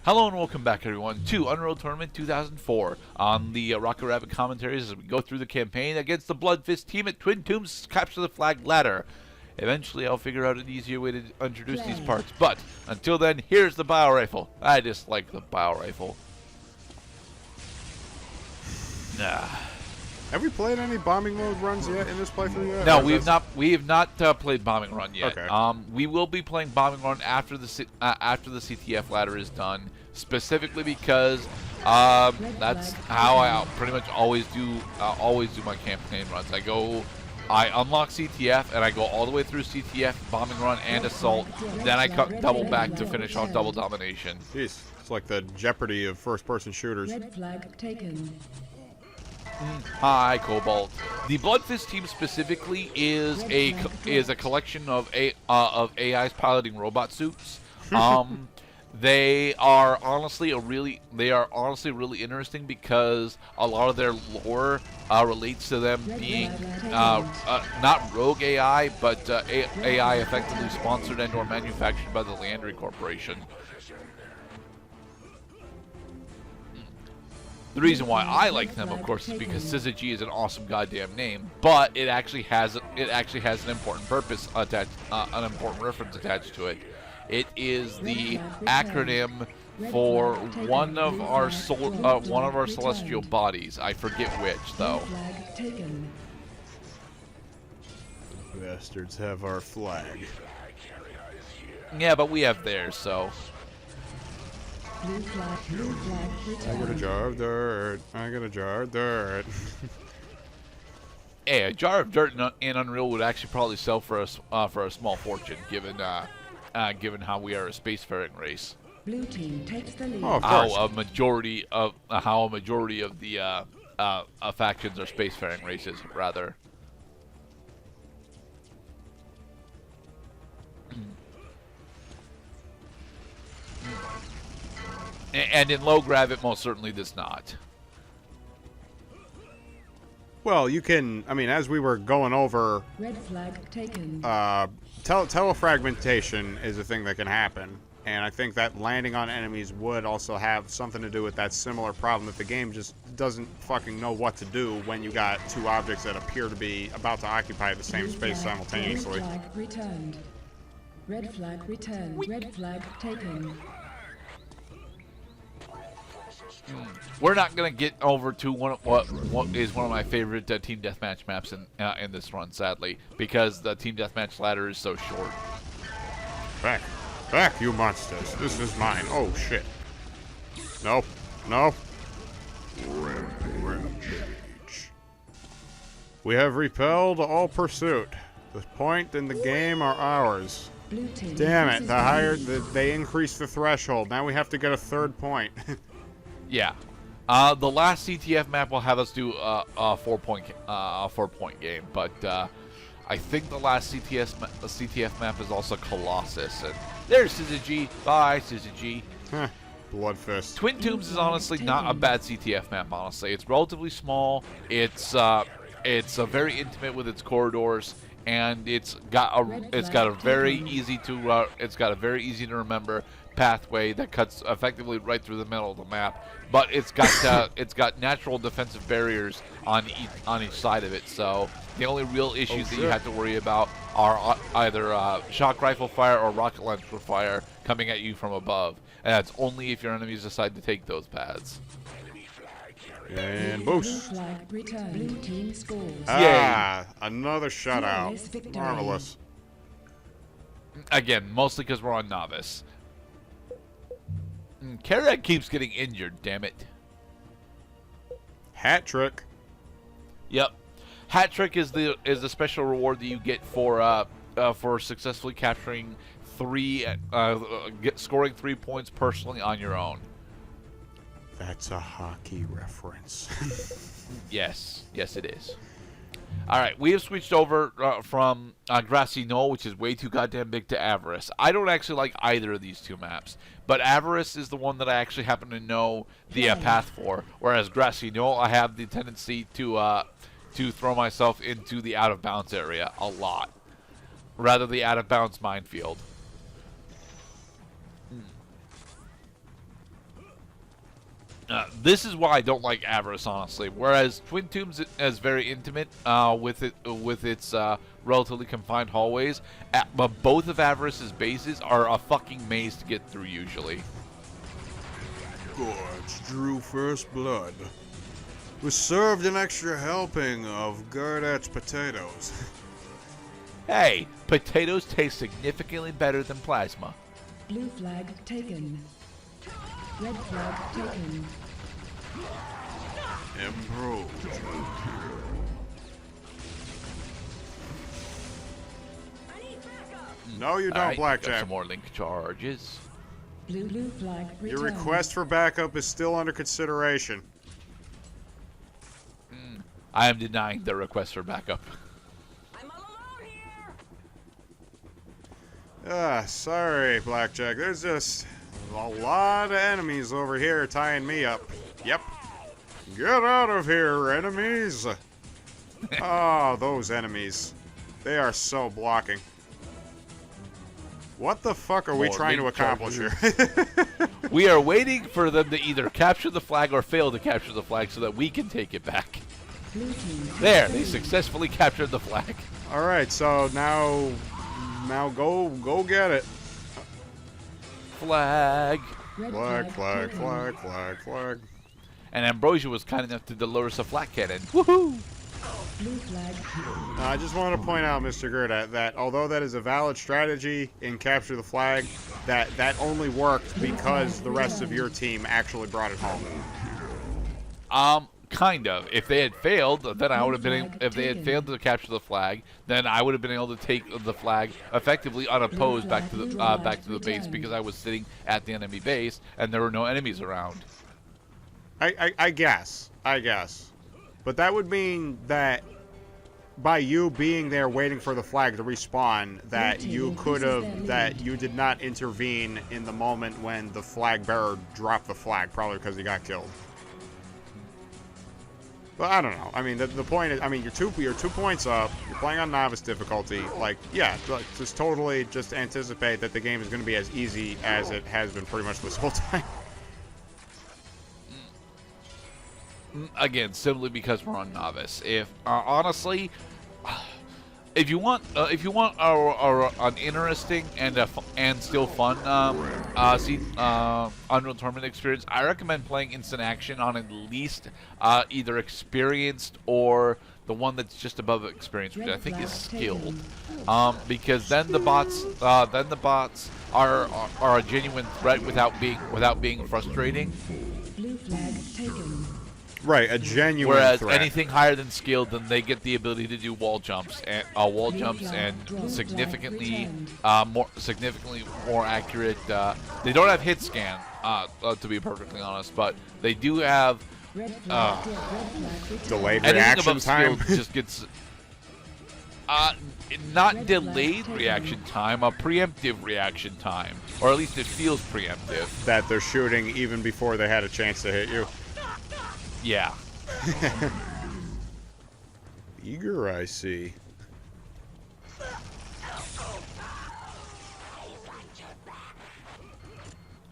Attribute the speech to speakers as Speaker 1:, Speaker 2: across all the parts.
Speaker 1: Hello and welcome back, everyone, to Unreal Tournament 2004 on the Rocket Rabbit Commentaries as we go through the campaign against the Bloodfist team at Twin Tombs Capture the Flag Ladder. Eventually, I'll figure out an easier way to introduce these parts, but until then, here's the bio rifle. I just like the bio rifle. Nah.
Speaker 2: Have we played any bombing mode runs yet in this playthrough yet?
Speaker 1: No, we have not played bombing run yet.
Speaker 2: Okay.
Speaker 1: We will be playing bombing run after the CTF ladder is done, specifically because that's how I pretty much always do my campaign runs. I unlock CTF and I go all the way through CTF, bombing run, and assault. Then I double back to finish off double domination.
Speaker 2: Jeez, it's like the Jeopardy of first-person shooters.
Speaker 3: Red flag taken.
Speaker 1: Hi, Cobalt. The Bloodfist team specifically is a collection of AIs piloting robot suits. They are honestly really interesting because a lot of their lore relates to them being not rogue AI, but AI effectively sponsored and/or manufactured by the Landry Corporation. The reason why I like them, of course, is because Syzygy is an awesome goddamn name, but it actually has an important purpose attached, an important reference attached to it. It is the acronym for one of our celestial bodies. I forget which, though.
Speaker 2: Bastards have our flag.
Speaker 1: Yeah, but we have theirs, so.
Speaker 3: Blue flag
Speaker 2: I got a jar of dirt. I got a jar of dirt.
Speaker 1: Hey, a jar of dirt in Unreal would actually probably sell for a small fortune, given how we are a spacefaring race.
Speaker 3: Blue team takes the lead.
Speaker 2: Oh, of course.
Speaker 1: How a majority of the factions are spacefaring races, rather. And in low grav, it most certainly does not.
Speaker 2: Well, you can, I mean, as we were going over,
Speaker 3: Red flag taken.
Speaker 2: telefragmentation is a thing that can happen. And I think that landing on enemies would also have something to do with that similar problem that the game just doesn't fucking know what to do when you got two objects that appear to be about to occupy the same space simultaneously.
Speaker 3: Red flag returned. Red flag returned. Red flag taken.
Speaker 1: We're not gonna get over to what is one of my favorite team deathmatch maps in this run, sadly, because the team deathmatch ladder is so short.
Speaker 2: Back, you monsters! This is mine. Oh shit! Nope, nope. Rampage. We have repelled all pursuit. The point and the game are ours.
Speaker 3: Blue team.
Speaker 2: Damn it! They increased the threshold. Now we have to get a third point.
Speaker 1: Yeah. The last CTF map will have us do a 4-point game, but I think the last CTF map is also Colossus. And there's Syzygy. Bye, Syzygy.
Speaker 2: Bloodfist.
Speaker 1: Twin Tombs is honestly not a bad CTF map. Honestly, it's relatively small. It's very intimate with its corridors, and it's got a very easy to remember pathway that cuts effectively right through the middle of the map, but it's got natural defensive barriers on each side of it. So the only real issues that you have to worry about are either shock rifle fire or rocket launcher fire coming at you from above, and that's only if your enemies decide to take those paths.
Speaker 2: And boost.
Speaker 3: Blue team scores.
Speaker 2: Ah, another shutout. Marvelous.
Speaker 1: Again, mostly because we're on novice. Karek keeps getting injured, damn it.
Speaker 2: Hat trick.
Speaker 1: Yep. Hat trick is the special reward that you get for successfully capturing scoring 3 points personally on your own.
Speaker 2: That's a hockey reference.
Speaker 1: Yes, it is. All right, we have switched over from Grassy Knoll, which is way too goddamn big, to Avarice. I don't actually like either of these two maps, but Avarice is the one that I actually happen to know the path for, whereas Grassy Knoll, I have the tendency to throw myself into the out-of-bounds area a lot, rather the out-of-bounds minefield. This is why I don't like Avarice, honestly. Whereas Twin Tombs is very intimate with its relatively confined hallways, but both of Avarice's bases are a fucking maze to get through usually.
Speaker 2: Gorge drew first blood. Was served an extra helping of Gardet's potatoes.
Speaker 1: Hey, potatoes taste significantly better than plasma.
Speaker 3: Blue flag taken. Red flag taken.
Speaker 2: Improved. No, you don't,
Speaker 1: All right, got
Speaker 2: Blackjack.
Speaker 1: some more link charges.
Speaker 3: Blue flag returned.
Speaker 2: Your request for backup is still under consideration.
Speaker 1: I am denying the request for backup.
Speaker 4: I'm all alone here.
Speaker 2: Sorry, Blackjack. There's just a lot of enemies over here tying me up. Yep. Get out of here, enemies. Oh, those enemies. They are so blocking. What the fuck are we
Speaker 1: More
Speaker 2: trying to
Speaker 1: link
Speaker 2: accomplish here?
Speaker 1: We are waiting for them to either capture the flag or fail to capture the flag so that we can take it back.
Speaker 3: Blue team.
Speaker 1: There, they successfully captured the flag.
Speaker 2: All right, so now go get it.
Speaker 1: Flag.
Speaker 3: Red
Speaker 2: Flag.
Speaker 3: taken.
Speaker 1: And Ambrosia was kind enough to deliver us a flat cannon. Woohoo!
Speaker 3: Blue flag.
Speaker 2: I just want to point out, Mr. Gerda, that although that is a valid strategy in capture the flag, that only worked because the rest of your team actually brought it home.
Speaker 1: Kind of. If they had failed, then I would have been. If they had failed to capture the flag, then I would have been able to take the flag effectively unopposed back to the base because I was sitting at the enemy base and there were no enemies around.
Speaker 2: I guess. But that would mean that by you being there waiting for the flag to respawn, that you did not intervene in the moment when the flag bearer dropped the flag, probably because he got killed. But I don't know. I mean, the point is, I mean, you're two points up. You're playing on novice difficulty. Like, yeah, just totally just anticipate that the game is going to be as easy as it has been pretty much this whole time.
Speaker 1: Again, simply because we're on novice. If honestly, if you want an interesting and still fun Unreal Tournament experience, I recommend playing Instant Action on at least either experienced or the one that's just above experienced, which I think is skilled, because then the bots are a genuine threat without being frustrating.
Speaker 3: Blue flag taken.
Speaker 2: Right, a genuine
Speaker 1: Whereas
Speaker 2: threat.
Speaker 1: anything higher than skilled, then they get the ability to do wall jumps and significantly more accurate. They don't have hit scan, to be perfectly honest, but they do have
Speaker 3: Red flag. Red flag returned.
Speaker 2: Delayed
Speaker 1: anything
Speaker 2: reaction
Speaker 1: above
Speaker 2: time.
Speaker 1: skilled just gets not delayed reaction time, a preemptive reaction time, or at least it feels preemptive.
Speaker 2: That they're shooting even before they had a chance to hit you.
Speaker 1: Yeah.
Speaker 2: Eager, I see.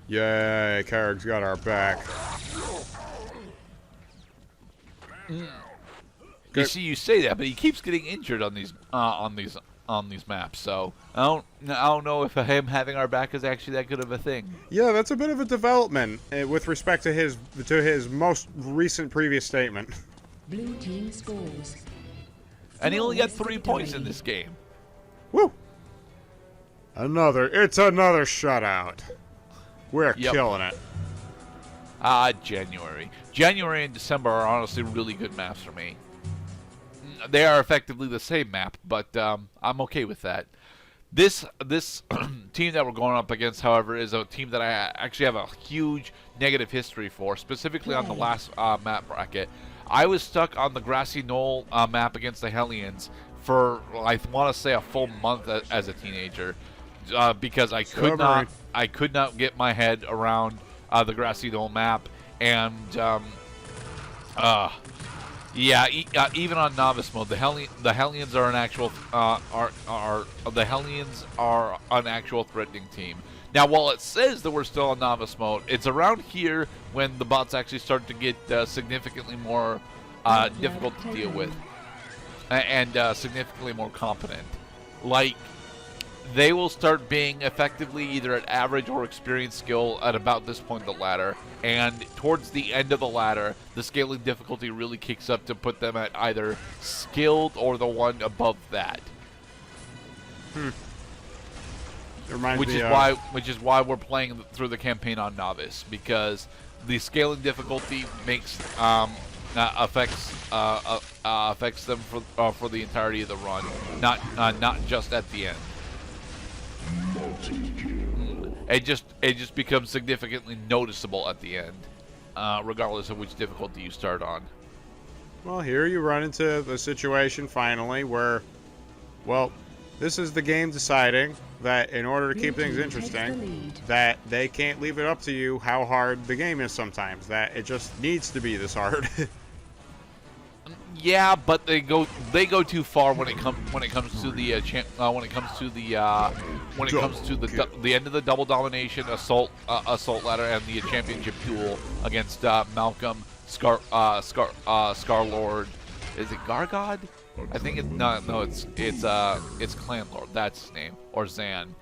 Speaker 2: Yay, Carrick's got our back.
Speaker 1: You see, you say that, but he keeps getting injured on these maps. So I don't know if him having our back is actually that good of a thing.
Speaker 2: Yeah, that's a bit of a development with respect to his most recent previous statement.
Speaker 3: Blue team scores.
Speaker 1: And he only got 3 points in this game.
Speaker 2: Woo! It's another shutout. We're killing it.
Speaker 1: January and December are honestly really good maps for me. They are effectively the same map, but I'm okay with that. This team that we're going up against, however, is a team that I actually have a huge negative history for, specifically on the last map bracket. I was stuck on the grassy knoll map against the Hellions for, I want to say, a full month as a teenager, because I could not get my head around the grassy knoll map, and yeah, even on novice mode, the Hellions are an actual threatening team. Now, while it says that we're still on novice mode, it's around here when the bots actually start to get significantly more difficult to deal with and significantly more competent. Like, they will start being effectively either at average or experienced skill at about this point in the ladder. And towards the end of the ladder, the scaling difficulty really kicks up to put them at either skilled or the one above that.
Speaker 2: Reminds me
Speaker 1: Which is why we're playing through the campaign on novice, because the scaling difficulty makes affects them for the entirety of the run, not just at the end. It just becomes significantly noticeable at the end, regardless of which difficulty you start on.
Speaker 2: Well, here you run into the situation finally where, well, this is the game deciding that in order to keep things interesting, that they can't leave it up to you how hard the game is sometimes. That it just needs to be this hard.
Speaker 1: Yeah, but they go too far when it comes to the the end of the double domination assault ladder and the championship duel against Malcolm, Scar Lord. Is it Gargod? I think it's it's Clan Lord. That's his name, or Zan.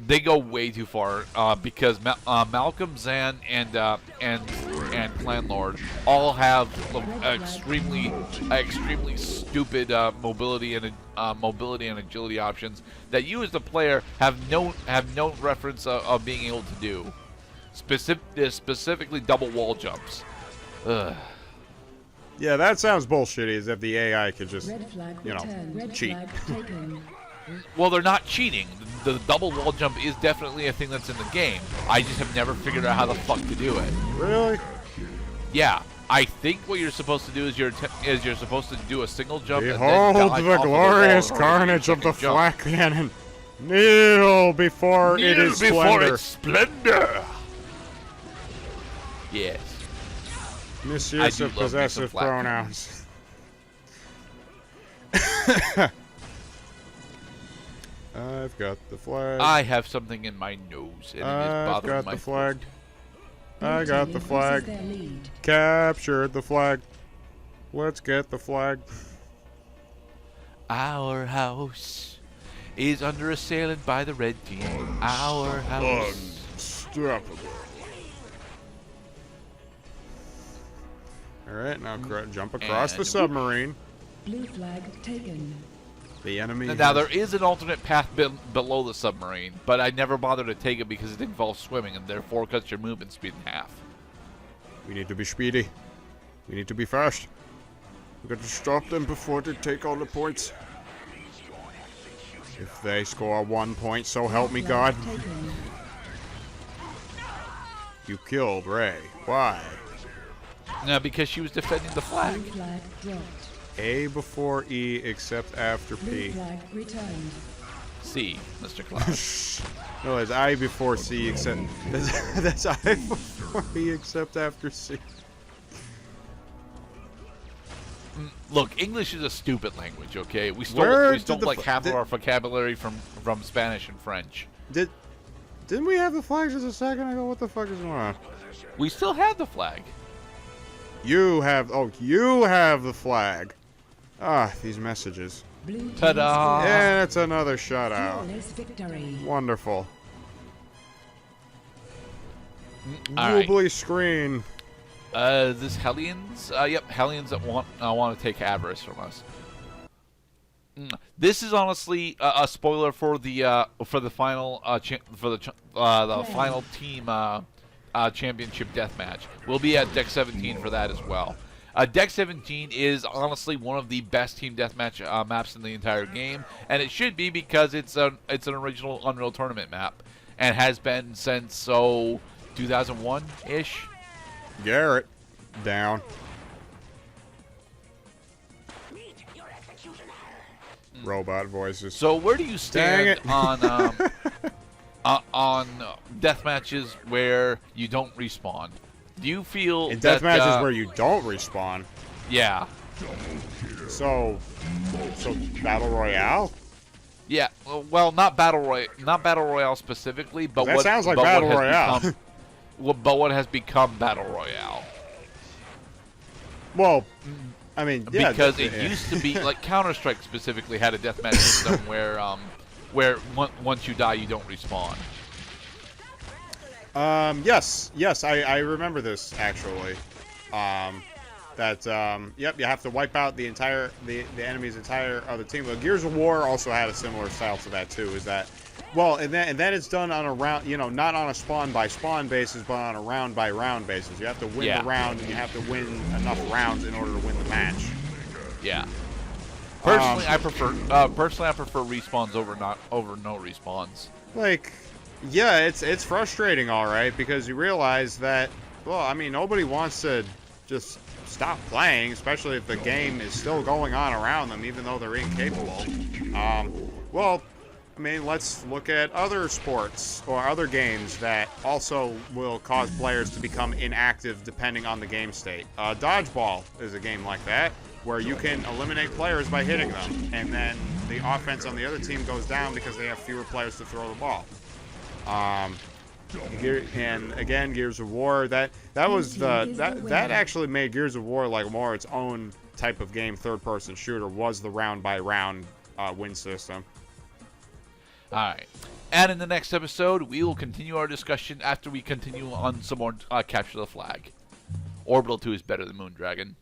Speaker 1: They go way too far because Malcolm, Zan, and Clan Lord all have extremely stupid mobility and agility options that you as the player have no reference of being able to do. Specifically, double wall jumps. Ugh.
Speaker 2: Yeah, that sounds bullshitty. As if the AI could just, cheat.
Speaker 1: Well, they're not cheating. The double wall jump is definitely a thing that's in the game. I just have never figured out how the fuck to do it.
Speaker 2: Really?
Speaker 1: Yeah. I think what you're supposed to do is you're supposed to do a single jump.
Speaker 2: Behold
Speaker 1: and then
Speaker 2: the glorious carnage of the flak cannon. Kneel before it is splendor.
Speaker 1: Yes.
Speaker 2: Misuse of possessive pronouns. I've got the flag.
Speaker 1: I have something in my nose, and it is bothering my
Speaker 2: flag. I got the flag. Captured the flag. Let's get the flag.
Speaker 1: Our house is under assailant by the red team. Our house.
Speaker 2: Unstoppable. Alright, now jump across the submarine.
Speaker 3: Blue flag taken.
Speaker 2: The enemy.
Speaker 1: Now, there is an alternate path below the submarine, but I never bothered to take it because it involves swimming and therefore cuts your movement speed in half.
Speaker 2: We need to be speedy. We need to be fast. We got to stop them before they take all the points. If they score 1 point, so help me God. You killed Ray. Why?
Speaker 1: No, because she was defending the flag.
Speaker 2: A before E except after P.
Speaker 1: C, Mr. Klaus.
Speaker 2: No, it's I before C except that's I before E except after C.
Speaker 1: Look, English is a stupid language, okay? We stole like half of our vocabulary from Spanish and French.
Speaker 2: Didn't we have the flag just a second ago? What the fuck is going on?
Speaker 1: We still have the flag.
Speaker 2: You have the flag. Ah, these messages.
Speaker 1: Ta-da!
Speaker 2: Yeah, that's another shutout. Wonderful. Wobbly screen.
Speaker 1: This Hellions? Yep, Hellions that want to take Avarice from us. This is honestly a spoiler for the final final team championship deathmatch. We'll be at Deck 17 for that as well. Deck 17 is honestly one of the best team deathmatch maps in the entire game, and it should be because it's an original Unreal Tournament map and has been since 2001-ish.
Speaker 2: Garrett down. Robot voices.
Speaker 1: So where do you stand on death matches where you don't respawn? Do you feel
Speaker 2: in death matches where you don't respawn?
Speaker 1: Yeah.
Speaker 2: So Battle Royale?
Speaker 1: Yeah, well, not battle royale specifically, but
Speaker 2: That
Speaker 1: what
Speaker 2: sounds like
Speaker 1: but
Speaker 2: battle
Speaker 1: what has
Speaker 2: royale.
Speaker 1: become, but what has become battle royale.
Speaker 2: Well, I mean, yeah,
Speaker 1: Because it used to be like Counter-Strike specifically had a deathmatch system where once you die you don't respawn.
Speaker 2: Yes, I remember this actually. Yep, you have to wipe out the enemy's entire other team. But Gears of War also had a similar style to that too. Is that, well, and then it's done on a round, not on a spawn by spawn basis, but on a round by round basis. You have to win the round, and you have to win enough rounds in order to win the match.
Speaker 1: Yeah. Personally, I prefer respawns over no respawns.
Speaker 2: Like, yeah, it's frustrating, all right, because you realize that, well, I mean, nobody wants to just stop playing, especially if the game is still going on around them, even though they're incapable. Well, I mean, let's look at other sports or other games that also will cause players to become inactive depending on the game state. Dodgeball is a game like that, where you can eliminate players by hitting them, and then the offense on the other team goes down because they have fewer players to throw the ball. And again, Gears of War, that actually made Gears of War like more its own type of game, third-person shooter, was the round by round win system.
Speaker 1: All right. And in the next episode, we will continue our discussion after we continue on some more Capture the Flag. Orbital 2 is better than Moondragon.